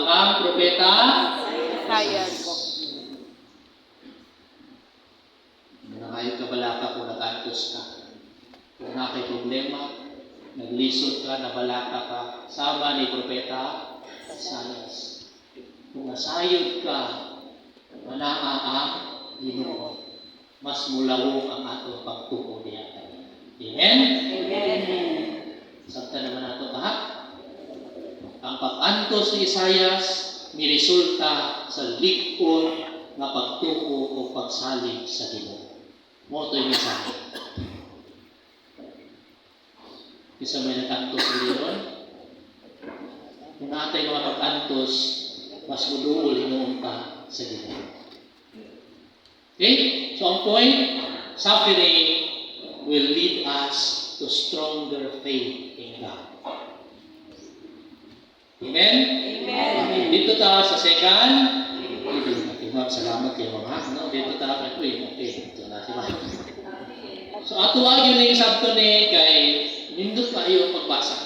kang propeta Isaias. Nangayon ka balaka kung nag-antos ka. Kung nakay problema, naglisod ka, nabalaka ka, sama ni propeta Isaias. Kung nasayod ka, manaa ang Ginoo, mas mulawong ang atong pagtuo diya. Amen? Amen. Sabta naman nato ha? Ang pag-antos ni Isaias miresulta sa lig-on nga pagtuo o pagsalig sa Ginoo. Mo to'y mensahe. Isa may nag-antos sa Ginoo. Kung natay mga pag-antos, mas muduol hinuon ka sa Ginoo. Okay? So ang point, suffering will lead us to stronger faith in God. Amen? Amen. Dito tayo sa second. Okay, ma'am, salamat kayo mga. No? Dito tayo kay Queen. Okay, ito na si ma'am. So ato yun yung sabto ni kay nindot kayo pagbasa.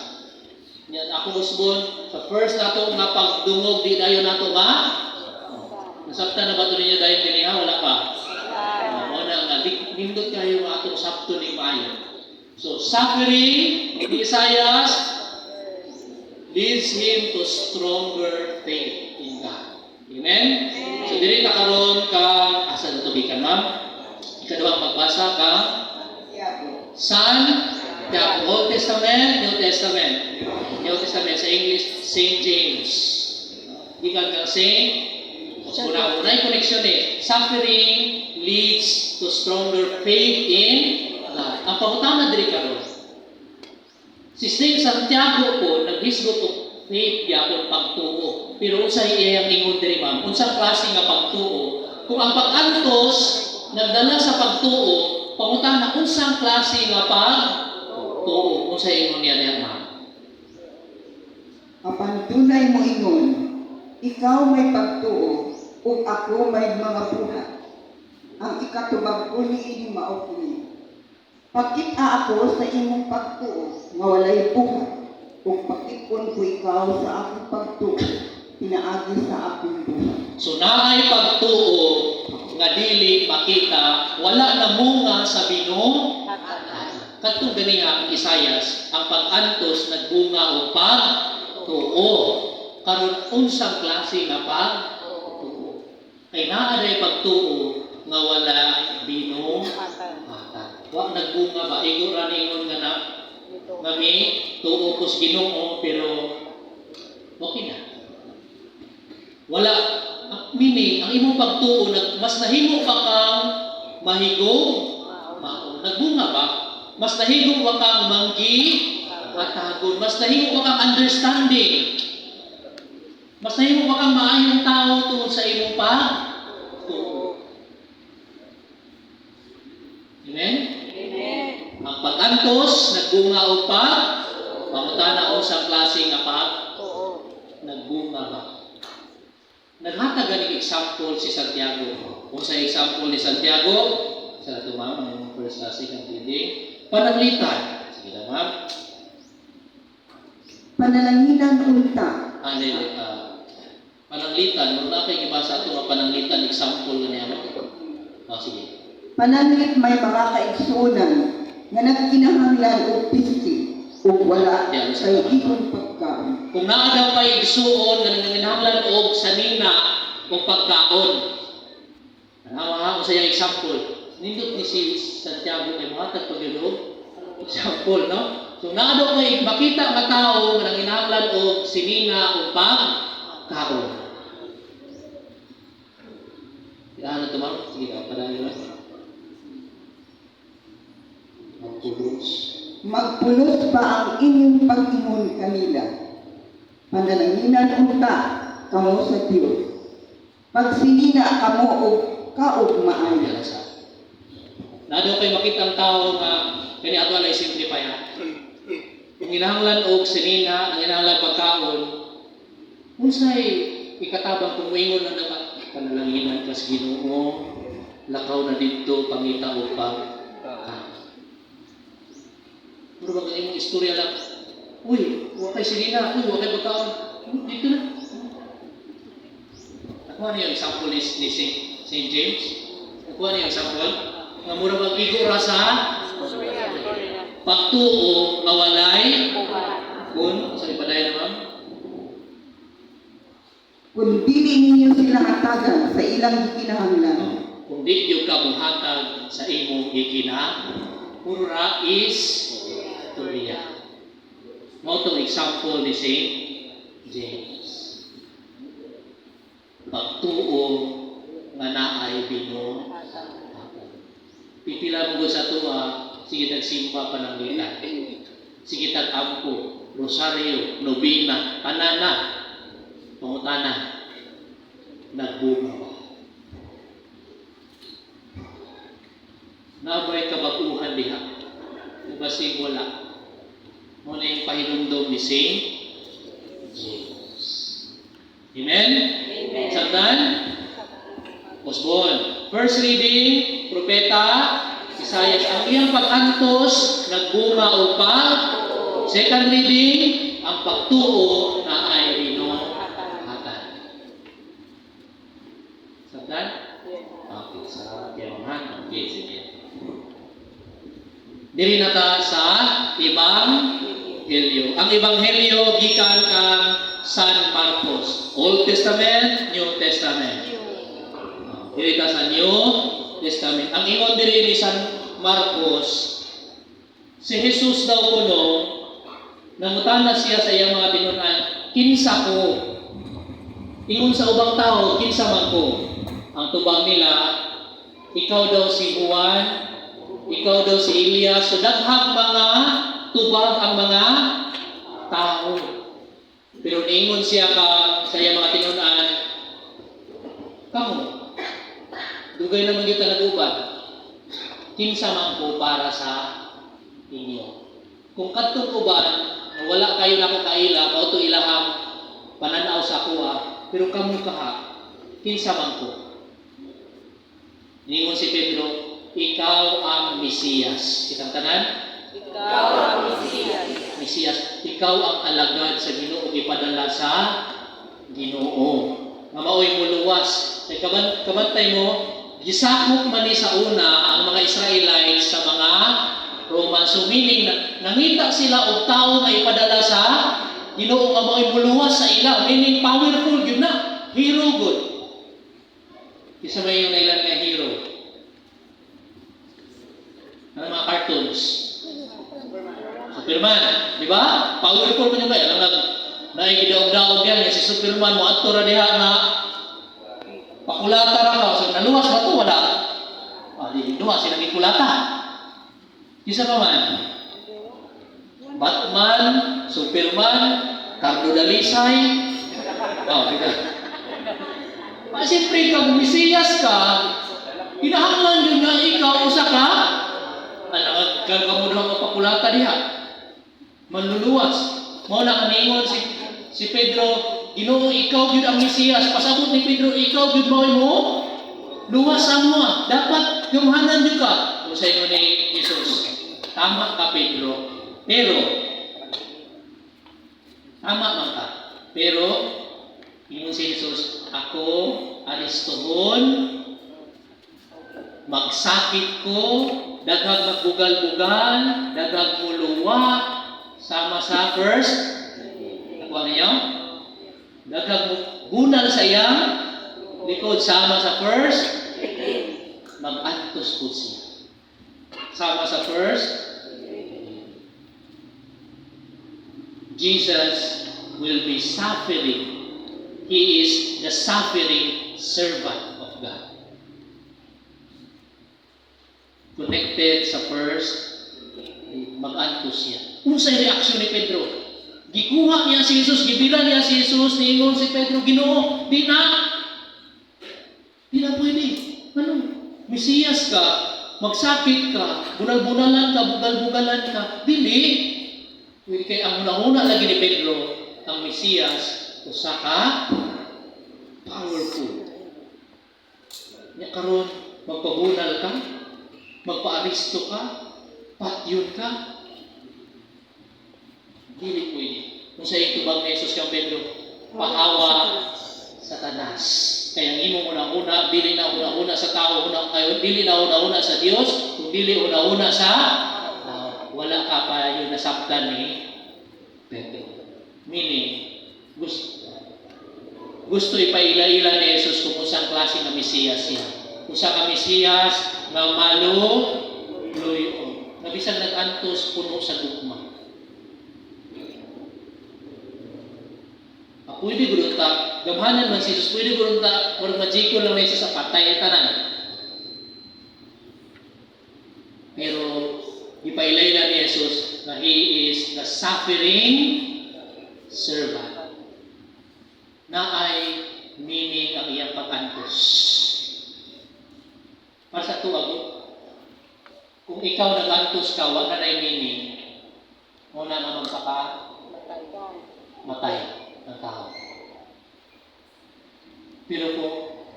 Yan ako usbon sa first nato nga pagdungog di dayon nato ba? Nasabta na ba ito ninyo dahil diniha? Wala pa. Una nga, nindot kayo nga atong sabto ni Mayo. So, suffering ni Isaias leads him to stronger faith in God. Amen? So, dili na karon ka, asa na tubigan, ma'am? Ikadawang pagbasa ka, Son, the Old Testament, New Testament. New Testament sa English, St. James. Ikan kang St. Una-unay connection suffering leads to stronger faith in God. Ang pangutana diri karon. Si Saint Santiago po naghisgot og faith gyapon pagtuo. Pero unsa iyang ingon diri ma'am? Unsang klase nga pagtuo? Kung ang pag-antos nagdala sa pagtuo, pangutana unsang klase nga pagtuo? Unsa ingon niya ma'am? Apan dunay mo ingon, ikaw may pagtuo ug ako may mga buhat. Ang ikatubag ko ni mao kini. Pagkita ako sa imong pagtuo nga walay buhat, ug pagkikon ko ikaw sa akong pagtuo, pinaagi sa akong buhat. So naay pagtuo nga dili makita, wala na munga sa binuo. Katong ganiha ang Isaias, ang pag-antos nagbunga og pagtuo. Karon unsang klase nga pagtuo? Kay naa day pagtuo nga wala binuhatan. Wa nagbunga ba? Igo ra ningon nga na ngami tuo ko sa Ginoo pero okay na. Wala meaning ang imong pagtuo mas nahimo pa kang mahigog mao. Nagbunga ba? Mas nahimo pa kang manggi katagon. Mas nahimo pa kang understanding. Mas nahimo pa kang maayong tao tungod sa imong pagtuo. Amen? Amen. Ang pag-antos, nagbunga o pangutana unsang klase nga nagbunga ba? Naghatag ganing example si Santiago. Kung sa example ni Santiago, sa ito ma'am, ang first klase ng reading, pananglitan. Sige na ma'am. Panananginan unta. Pananglitan, muna kayo ibasa ito nga pananglitan example niya. Sige. Pananglit may mga kaigsunan nga nagkinahanglan og pisti ug wala Yan, kay ihong pagkaon. Kung naa daw pa igsuon nga nanginahanglan og sanina o pagkaon. Anawa ko sa iyang example. Nindot ni si Santiago kay mahatag pagdulog. Example, no? So naa daw kay makita nga tao nga nanginahanglan og sinina o pagkaon. Ano to ma'am? Sige ka, padali mo. Magpulos pa ang inyong pag-ingon kanila. Panananginan unta kamo sa Dios. Pagsinina kamo og kaog maayo. Nado kay makita ang tao nga kani ato alay simplify ha. Kung ginahanglan og sinina, ang ginahanglan pagkaon, unsay ikatabang kung moingon na naman panalanginan ka sa Ginoo, lakaw na didto pangita og pagkaon. Pero baka imong istorya lang, uy, huwag kay sinina, uy, huwag kay pagkaon. Dito na. Kuha niyo example ni St. James. Kuha niyo example. Nga mura mag-igo ra sa pagtuo nga walay kun sa ipaday na ma'am. Kung dili ninyo sila hatagan sa ilang gikinahanglan, Kung di yung kabuhatag sa imong gikina, puro ra is Torya. Mao tong example ni St. James. Pagtuo nga naay Ginoo. Pipila mo sa tuwa, sige tagsimba pananglitan. Sige tag-ampo, rosaryo, nobina, tanana, pangutana, nagbunga ba? Nabay kabaguhan diha. Kasi wala. Muna yung pahinumdom ni St. James. Amen? Amen. Sabdan? Osborne. First reading, Propeta Isaiah. Ang iyang pag-antos, nagbunga o pag. Second reading, ang pagtuo na ay rinuhatan. Sabdan? Okay, sa kiyamahan. Okay, sige. Diri na ta sa Ebanghelyo. Ang Ebanghelyo gikan kang San Marcos. Old Testament, New Testament. Diri ta sa New Testament. Ang ingon diri ni San Marcos, si Jesus daw kuno nangutana siya sa iyang mga tinunan, kinsa ko? Ingon sa ubang tao, kinsa man ko? Ang tubang nila, ikaw daw si Juan, ikaw daw si Elias. So daghang mga tubag ang mga tao. Pero niingon siya sa iyang mga tinunan, kamo, dugay naman kita naguban. Kinsa man ko para sa inyo. Kung kadtong uban, wala kayo nako kaila, kauto ilahang pananaw sa kuha, pero kamo kaha, kinsa man ko. Niingon si Pedro, ikaw ang Mesiyas. Kitang tanan? Ikaw ang Mesiyas. Mesiyas. Ikaw ang alagad sa Ginoo, ipadala sa Ginoo. Nga maoy mo luwas. Kay kabantay mo, gisakop man ni sa una ang mga Israelites sa mga Roman. So meaning, nangita sila og tao nga ipadala sa Ginoo nga maoy mo luwas sa ila. Meaning, powerful yun na. Hero good. Isa ba yung nailan nga hero? Ano mga cartoons? Superman, di ba? Powerful pa niya ba? Alam naigidaog-daog yan. Si Superman mo ato ra diha nga pakulata ra ka. So naluwas ba ito? Wala. Di luwas, silang ikulata. Isa pa man. Batman, Superman, Cardo Dalisay. Diba? Siyempre, kung Mesiyas ka, kinahanglan yun nga ikaw usa ka, kagkamudaw nga pakulata diha. Manluluwas. Mao na kaningon si Pedro, Ginoo ikaw gyud ang Mesiyas. Pasabot ni Pedro, ikaw gyud mao mo luwas mo. Dapat gumhanan jud ka. Usa ingon ni Jesus. Tama ka Pedro. Pero tama man ka. Pero ingon si Jesus, ako Aristohon, magsakit ko, daghang magbugal-bugal, daghang muluwa, sama sa first, nakuha niyo? Daghang bunal sa iyang likod, sama sa first, mag-antos po siya. Sama sa first, Jesus will be suffering. He is the suffering servant of God. Connected sa first, mag-antos siya. Unsay reaksyon ni Pedro? Gikuha niya si Jesus, gibila niya si Jesus, niingon si Pedro, Ginoo, di na pwede. Ano? Mesiyas ka, magsakit ka, bunal-bunalan ka, bugal-bugalan ka. Dili. Pwede kay ang una-una lagi ni Pedro, ang Mesiyas, usa ka, powerful. Nya karon magpabunal ka, magpa-aristo ka, patyon ka. Dili pwede. Kung sa itubang ni Jesus kang Pedro, pahawa Satanas. Kaya ang imong una-una, dili na una-una sa tao, dili na una-una sa Dios, kung dili una-una sa tao. Wala ka pa yung nasabtan ni Pepe. Meaning, gusto ipaila-ila ni Jesus kung usang klase ng Mesiyas siya. Usa ka Mesiyas nga luyo. Nabisang nag-antos puno sa gugma. Pwede gulong ta, gamhanan man si Jesus, pwede gulong ta, or magiko lang na isa sa patay tanan. Pero, ipailayla ni Jesus na He is the suffering servant. Na ay meaning ang iyang pag-antos. Para sa tuwag, kung ikaw nag-antos ka, wag na na meaning, muna na magpaka-matay ang tao. Pero kung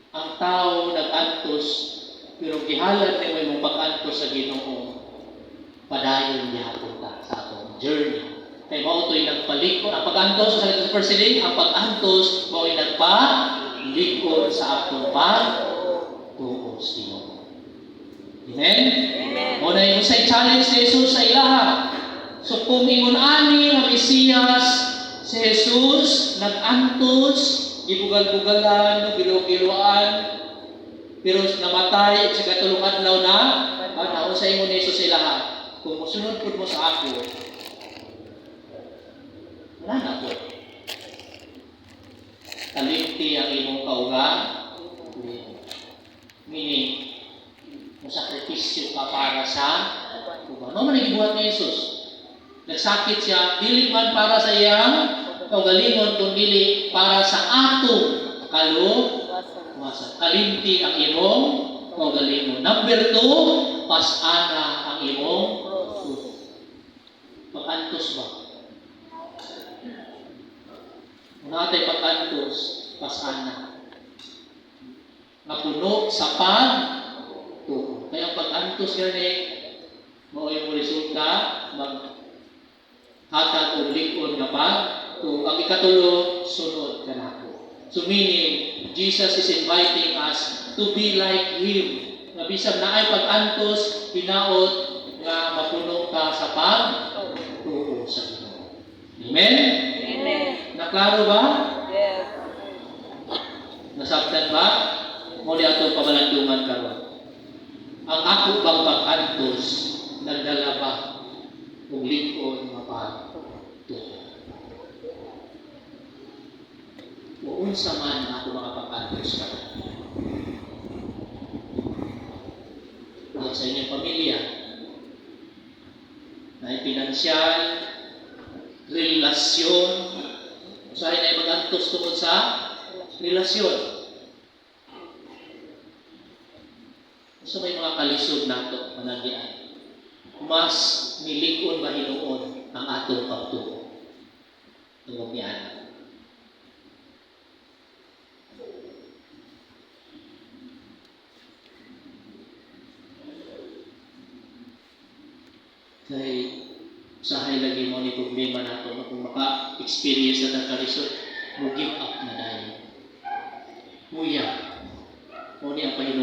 ang tao nag-antos, pero gihalad ni mo yung pag-antos sa Ginoo, padayon niya punta sa atong journey. Kaya mao to'y nagpalikod. Ang pag-antos sa salita sa persiling, ang pag-antos mao'y nagpalikod sa atong pag-tuo sa Ginoo. Amen? Muna yung sa challenge ni Jesus sa ilaha. So kung ingon ani ng Mesiyas, si Jesus nag-antos, gibugal-bugalan, gilugiluan, pero namatay at sa katulong adlaw na, naon sa ingon ni Jesus sa ilaha. Kung musunod po mo sa ako, wala na po. Kalimti ang imong kaugang, meaning, masakripisyo ka para sa uban. Ano man nagibuhat ni Jesus? Nagsakit siya, dili man para sa iyang kaugalingon, kung dili para sa atong kaluwasan. Kalimti ang imong kaugalingon. Number 2, pasana ang imong pag-antos ba? Natay pag-antos, pasana. Napuno sa pag-tuo. Kaya ang pag-antos gani, mao yung resulta, maghatag o likod na pag-tuo. Ang ikatulo, sunod ka na po. So meaning, Jesus is inviting us to be like Him. Nabisag na ay pag-antos, pinaot, nga mapuno ka sa pag-tuo sa Ginoo. Amen? Amen. Naklaro ba? Yes. Nasabtan ba? Muli ato pamalandungan karon. Ang ako bang pag-antos, nagdala ba kung likod mapag-tuo? O unsa man ako mga pag-antos karon? Sa inyong pamilya, na pinansyal, relasyon, usahay na mag-antos tungkol sa relasyon. So may mga kalisod nato managyan. Mas nilikon ba hinuon ang atong pagtuo. Tungkol yan. Kaya usahay lagi mo ni problema nato na kung maka-experience na ng kalisod, mo give up na dahil. Muya. Mo ni ang pahinong